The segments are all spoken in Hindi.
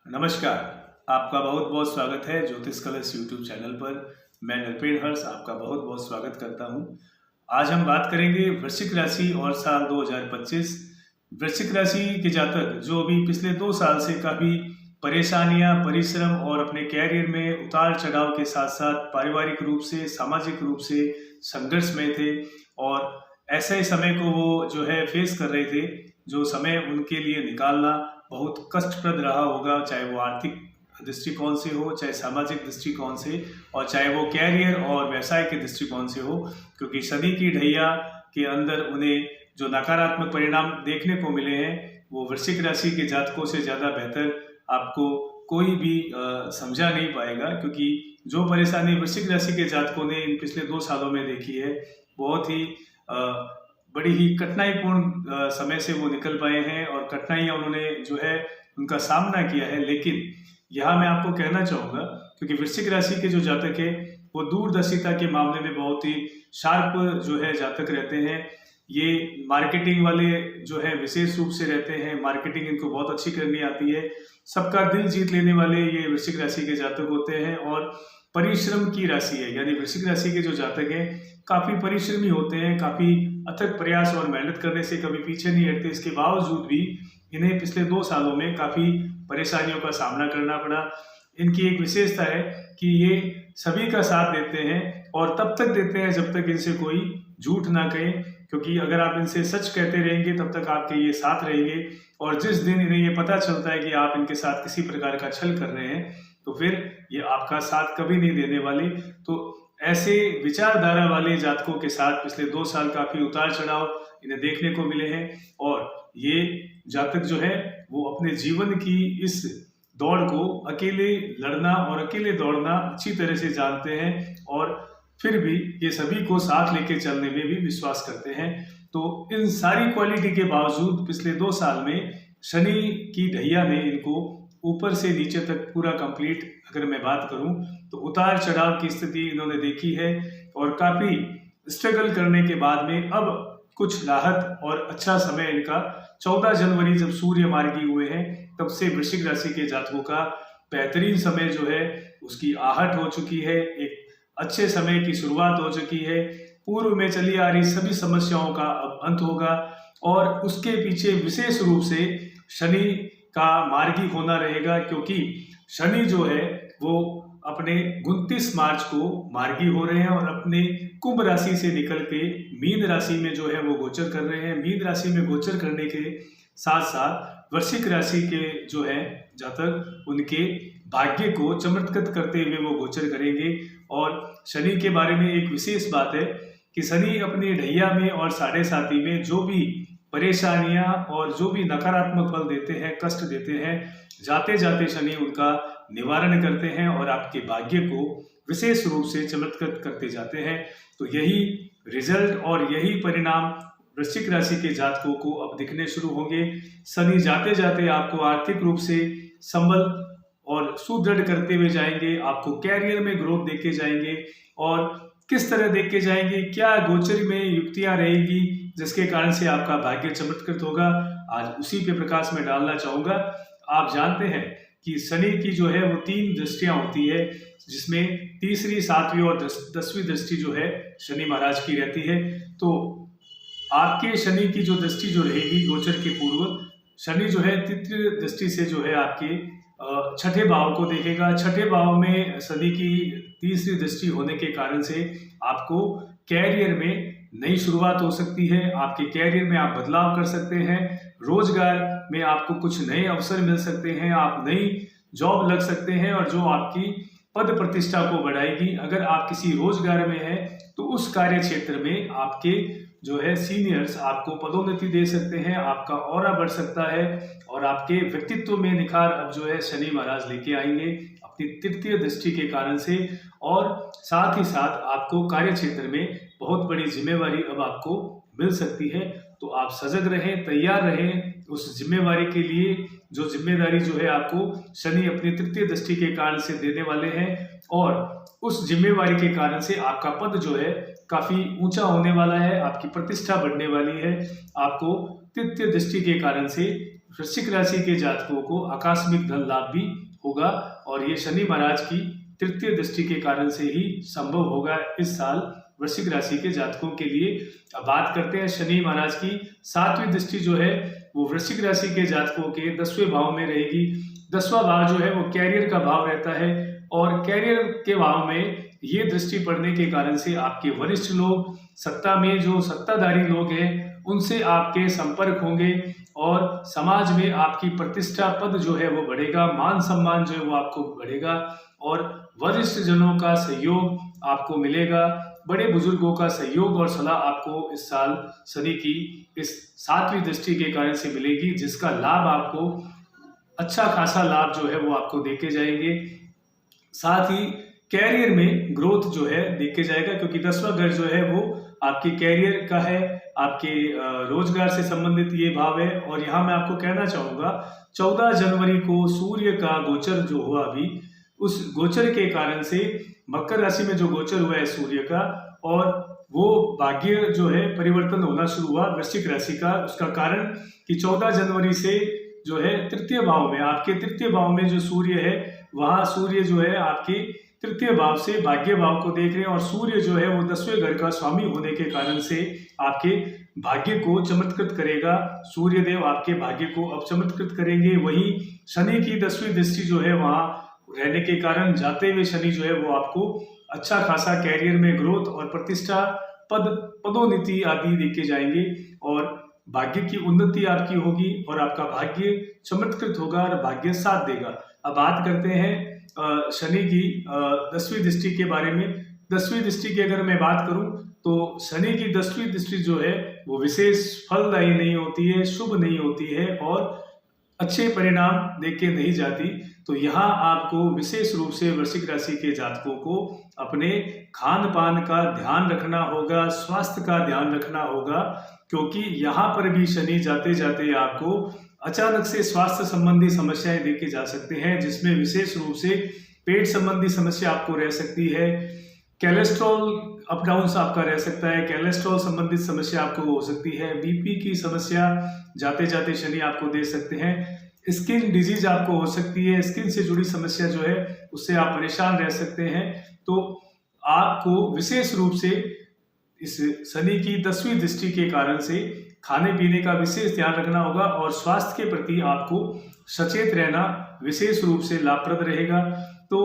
नमस्कार। आपका बहुत बहुत स्वागत है ज्योतिष कलश यूट्यूब चैनल पर। मैं नृपेण हर्ष आपका बहुत बहुत स्वागत करता हूं। आज हम बात करेंगे वृश्चिक राशि और साल 2025। वृश्चिक राशि के जातक जो अभी पिछले 2 साल से काफ़ी परेशानियां, परिश्रम और अपने कैरियर में उतार चढ़ाव के साथ साथ पारिवारिक रूप से, सामाजिक रूप से संघर्ष में थे और ऐसे समय को वो जो है फेस कर रहे थे, जो समय उनके लिए निकालना बहुत कष्टप्रद रहा होगा, चाहे वो आर्थिक दृष्टिकोण से हो, चाहे सामाजिक दृष्टिकोण से और चाहे वो कैरियर और व्यवसाय के दृष्टिकोण से हो, क्योंकि शनि की ढैया के अंदर उन्हें जो नकारात्मक परिणाम देखने को मिले हैं वो वृश्चिक राशि के जातकों से ज़्यादा बेहतर आपको कोई भी समझा नहीं पाएगा। क्योंकि जो परेशानी वृश्चिक राशि के जातकों ने इन पिछले 2 सालों में देखी है, बहुत ही बड़ी ही कठिनाईपूर्ण समय से वो निकल पाए हैं और कठिनाइयाँ उन्होंने जो है उनका सामना किया है। लेकिन यहाँ मैं आपको कहना चाहूँगा, क्योंकि वृश्चिक राशि के जो जातक है वो दूरदर्शिता के मामले में बहुत ही शार्प जो है जातक रहते हैं। ये मार्केटिंग वाले जो है विशेष रूप से रहते हैं, मार्केटिंग इनको बहुत अच्छी करनी आती है। सबका दिल जीत लेने वाले ये वृश्चिक राशि के जातक होते हैं और परिश्रम की राशि है, यानी वृश्चिक राशि के जो जातक हैं काफ़ी परिश्रमी होते हैं, काफ़ी अथक प्रयास और मेहनत करने से कभी पीछे नहीं हटते। इसके बावजूद भी इन्हें पिछले 2 सालों में काफ़ी परेशानियों का सामना करना पड़ा। इनकी एक विशेषता है कि ये सभी का साथ देते हैं और तब तक देते हैं जब तक इनसे कोई झूठ ना कहे, क्योंकि अगर आप इनसे सच कहते रहेंगे तब तक आपके ये साथ रहेंगे और जिस दिन इन्हें ये पता चलता है कि आप इनके साथ किसी प्रकार का छल कर रहे हैं तो फिर ये आपका साथ कभी नहीं देने वाले। तो ऐसे विचारधारा वाले जातकों के साथ पिछले 2 साल काफ़ी उतार चढ़ाव इन्हें देखने को मिले हैं और ये जातक जो है वो अपने जीवन की इस दौड़ को अकेले लड़ना और अकेले दौड़ना अच्छी तरह से जानते हैं और फिर भी ये सभी को साथ लेके चलने में भी विश्वास करते हैं। तो इन सारी क्वालिटी के बावजूद पिछले 2 साल में शनि की ढैया ने इनको ऊपर से नीचे तक पूरा कंप्लीट, अगर मैं बात करूं तो उतार चढ़ाव की स्थिति इन्होंने देखी है और काफ़ी स्ट्रगल करने के बाद में अब कुछ राहत और अच्छा समय इनका 14 जनवरी जब सूर्य मार्गी हुए हैं तब से वृश्चिक राशि के जातकों का बेहतरीन समय जो है उसकी आहट हो चुकी है, एक अच्छे समय की शुरुआत हो चुकी है। पूर्व में चली आ रही सभी समस्याओं का अब अंत होगा और उसके पीछे विशेष रूप से शनि का मार्गी होना रहेगा, क्योंकि शनि जो है वो अपने 29 मार्च को मार्गी हो रहे हैं और अपने कुंभ राशि से निकल के मीन राशि में जो है वो गोचर कर रहे हैं। मीन राशि में गोचर करने के साथ साथ वृश्चिक राशि के जो है जातक उनके भाग्य को चमत्कृत करते हुए वो गोचर करेंगे। और शनि के बारे में एक विशेष बात है कि शनि अपनी ढैया में और साढ़े साथी में जो भी परेशानियां और जो भी नकारात्मक फल देते हैं, कष्ट देते हैं, जाते जाते शनि उनका निवारण करते हैं और आपके भाग्य को विशेष रूप से चमत्कृत करते जाते हैं। तो यही रिजल्ट और यही परिणाम वृश्चिक राशि के जातकों को अब दिखने शुरू होंगे। शनि जाते जाते आपको आर्थिक रूप से संबल और सुदृढ़ करते हुए जाएंगे, आपको कैरियर में ग्रोथ देके जाएंगे और किस तरह देख के जाएंगे, क्या गोचर में युक्तियां रहेगी जिसके कारण से आपका भाग्य चमत्कृत होगा, आज उसी पे प्रकाश में डालना चाहूंगा। आप जानते हैं कि शनि की जो है वो 3 दृष्टियां होती है, जिसमें तीसरी, 7वीं और 10वीं दृष्टि जो है शनि महाराज की रहती है। तो आपके शनि की जो दृष्टि जो रहेगी गोचर के पूर्व, शनि जो है तृतीय दृष्टि से जो है आपके 6ठे भाव को देखेगा। 6ठे भाव में शनि की तीसरी दृष्टि होने के कारण से आपको कैरियर में नई शुरुआत हो सकती है, आपके कैरियर में आप बदलाव कर सकते हैं, रोजगार में आपको कुछ नए अवसर मिल सकते हैं, आप नई जॉब लग सकते हैं और जो आपकी पद प्रतिष्ठा को बढ़ाएगी। अगर आप किसी रोजगार में हैं तो उस कार्य क्षेत्र में आपके जो है सीनियर्स आपको पदोन्नति दे सकते हैं, आपका ऑरा बढ़ सकता है और आपके व्यक्तित्व में निखार अब जो है शनि महाराज लेके आएंगे अपनी तृतीय दृष्टि के कारण से। और साथ ही साथ आपको कार्य क्षेत्र में बहुत बड़ी जिम्मेवारी अब आपको मिल सकती है। तो आप सजग रहें, तैयार रहें उस जिम्मेवारी के लिए, जो जिम्मेदारी जो है आपको शनि अपनी तृतीय दृष्टि के कारण से देने वाले हैं और उस जिम्मेवारी के कारण से आपका पद जो है काफी ऊंचा होने वाला है, आपकी प्रतिष्ठा बढ़ने वाली है। आपको तृतीय दृष्टि के कारण से वृश्चिक राशि के जातकों को आकस्मिक धन लाभ भी होगा और ये शनि महाराज की तृतीय दृष्टि के कारण से ही संभव होगा इस साल वृश्चिक राशि के जातकों के लिए। अब बात करते हैं शनि महाराज की 7वीं दृष्टि जो है वो वृश्चिक राशि के जातकों के 10वें भाव में रहेगी। 10वां भाव जो है वो कैरियर का भाव रहता है और कैरियर के भाव में ये दृष्टि पड़ने के कारण से आपके वरिष्ठ लोग, सत्ता में जो सत्ताधारी लोग हैं उनसे आपके संपर्क होंगे और समाज में आपकी प्रतिष्ठा पद जो है वो बढ़ेगा, मान सम्मान जो है वो आपको बढ़ेगा और वरिष्ठ जनों का सहयोग आपको मिलेगा। बड़े बुजुर्गों का सहयोग और सलाह आपको इस साल शनि की इस 7वीं दृष्टि के कारण से मिलेगी, जिसका लाभ आपको अच्छा खासा लाभ जो है वो आपको देके जाएंगे। साथ ही कैरियर में ग्रोथ जो है देखे जाएगा, क्योंकि 10वां घर जो है वो आपके कैरियर का है, आपके रोजगार से संबंधित ये भाव है। और यहाँ मैं आपको कहना चाहूंगा 14 जनवरी को सूर्य का गोचर जो हुआ अभी, उस गोचर के कारण से मकर राशि में जो गोचर हुआ है सूर्य का, और वो भाग्य जो है परिवर्तन होना शुरू हुआ वृश्चिक राशि का। उसका कारण कि 14 जनवरी से जो है तृतीय भाव में, आपके तृतीय भाव में जो सूर्य है, वहां सूर्य जो है आपके तृतीय भाव से भाग्य भाव को देख रहे हैं और सूर्य जो है वो 10वें घर का स्वामी होने के कारण से आपके भाग्य को चमत्कृत करेगा। सूर्य देव आपके भाग्य को अब चमत्कृत करेंगे। वहीं शनि की 10वीं दृष्टि जो है वहां रहने के कारण जाते हुए शनि जो है वो आपको अच्छा खासा कैरियर में ग्रोथ और प्रतिष्ठा, पदोन्नति आदि देके जाएंगे और भाग्य की उन्नति आपकी होगी और आपका भाग्य चमत्कृत होगा और भाग्य साथ देगा। अब बात करते हैं शनि की 10वीं दृष्टि के बारे में। 10वीं दृष्टि की अगर मैं बात करूं तो शनि की 10वीं दृष्टि जो है वो विशेष फलदायी नहीं होती है, शुभ नहीं होती है और अच्छे परिणाम देख के नहीं जाती। तो यहाँ आपको विशेष रूप से वृश्चिक राशि के जातकों को अपने खान पान का ध्यान रखना होगा, स्वास्थ्य का ध्यान रखना होगा, क्योंकि यहाँ पर भी शनि जाते जाते आपको अचानक से स्वास्थ्य संबंधी समस्याएं देखे जा सकते हैं, जिसमें विशेष रूप से पेट संबंधी समस्या आपको रह सकती है, कोलेस्ट्रॉल अप डाउन आपका रह सकता है, कोलेस्ट्रॉल संबंधित समस्या आपको हो सकती है, बीपी की समस्या जाते जाते शनि आपको दे सकते हैं, स्किन डिजीज आपको हो सकती है, स्किन से जुड़ी समस्या जो है उससे आप परेशान रह सकते हैं। तो आपको विशेष रूप से इस शनि की 10वीं दृष्टि के कारण से खाने पीने का विशेष ध्यान रखना होगा और स्वास्थ्य के प्रति आपको सचेत रहना विशेष रूप से लाभप्रद रहेगा। तो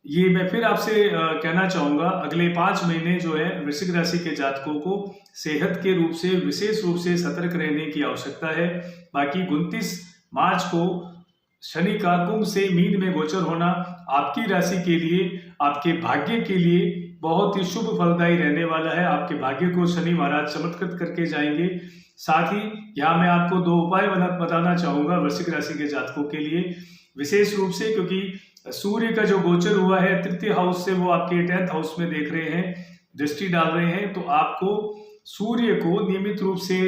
ये मैं फिर आपसे कहना चाहूंगा, अगले 5 महीने जो है वृश्चिक राशि के जातकों को सेहत के रूप से विशेष रूप से सतर्क रहने की आवश्यकता है। बाकी 29 मार्च को शनि का कुंभ से मीन में गोचर होना आपकी राशि के लिए, आपके भाग्य के लिए बहुत ही शुभ फलदायी रहने वाला है। आपके भाग्य को शनि महाराज चमत्कृत करके जाएंगे। साथ ही यहाँ मैं आपको 2 उपाय बताना चाहूंगा वृश्चिक राशि के जातकों के लिए, विशेष रूप से क्योंकि सूर्य का जो गोचर हुआ है तृतीय हाउस से वो आपके 10th हाउस में देख रहे हैं, दृष्टि डाल रहे हैं। तो आपको सूर्य को नियमित रूप से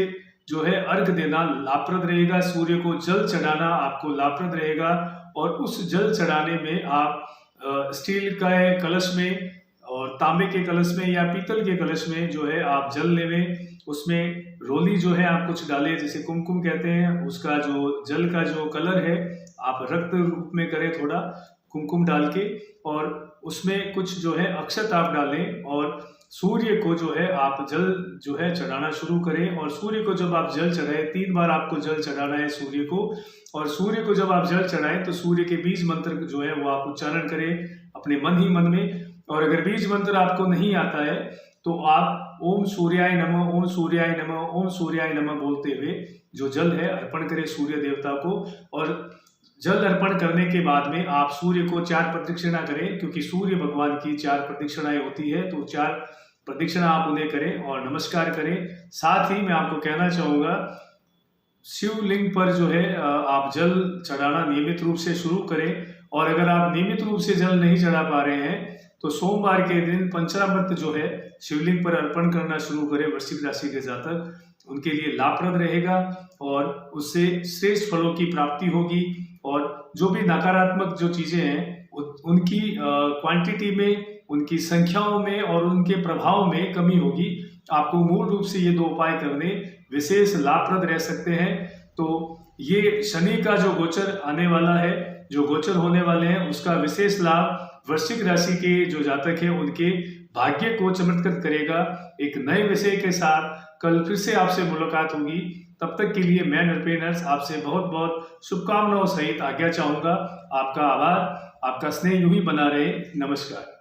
जो है अर्घ देना लाभप्रद रहेगा, सूर्य को जल चढ़ाना आपको लाभप्रद रहेगा और उस जल चढ़ाने में आप स्टील का कलश में और तांबे के कलश में या पीतल के कलश में जो है आप जल लेवें, उसमें रोली जो है आप कुछ डालें, जिसे कुमकुम कहते हैं, उसका जो जल का जो कलर है आप रक्त रूप में करें थोड़ा कुमकुम डाल के, और उसमें कुछ जो है अक्षत आप डालें और सूर्य को जो है आप जल जो है चढ़ाना शुरू करें। और सूर्य को जब आप जल चढ़ाएं, 3 बार आपको जल चढ़ाना है सूर्य को, और सूर्य को जब आप जल चढ़ाएं तो सूर्य के बीज मंत्र जो है वो आप उच्चारण करें अपने मन ही मन में। और अगर बीज मंत्र आपको नहीं आता है तो आप ओम सूर्याय नमः, ओम सूर्याय नमः, ओम सूर्याय नमः बोलते हुए जो जल है अर्पण करें सूर्य देवता को। और जल अर्पण करने के बाद में आप सूर्य को 4 प्रदक्षिणा करें, क्योंकि सूर्य भगवान की 4 प्रदक्षिणाएं होती है, तो 4 प्रदक्षिणा आप उन्हें करें और नमस्कार करें। साथ ही मैं आपको कहना चाहूंगा शिवलिंग पर जो है आप जल चढ़ाना नियमित रूप से शुरू करें। और अगर आप नियमित रूप से जल नहीं चढ़ा पा रहे हैं तो सोमवार के दिन पंचामृत जो है शिवलिंग पर अर्पण करना शुरू करें। वृश्चिक राशि के जातक उनके लिए लाभप्रद रहेगा और उससे श्रेष्ठ फलों की प्राप्ति होगी और जो भी नकारात्मक जो चीजें हैं उनकी क्वांटिटी में, उनकी संख्याओं में और उनके प्रभाव में कमी होगी। आपको मूल रूप से ये 2 उपाय करने विशेष लाभप्रद रह सकते हैं। तो ये शनि का जो गोचर आने वाला है, जो गोचर होने वाले हैं, उसका विशेष लाभ वृश्चिक राशि के जो जातक हैं उनके भाग्य को चमत्कृत करेगा। एक नए विषय के साथ कल फिर से आपसे मुलाकात होगी। तब तक के लिए मैं नृपेन हर्ष आपसे बहुत बहुत शुभकामनाओं सहित आज्ञा चाहूंगा। आपका आभार, आपका स्नेह यूं ही बना रहे। नमस्कार।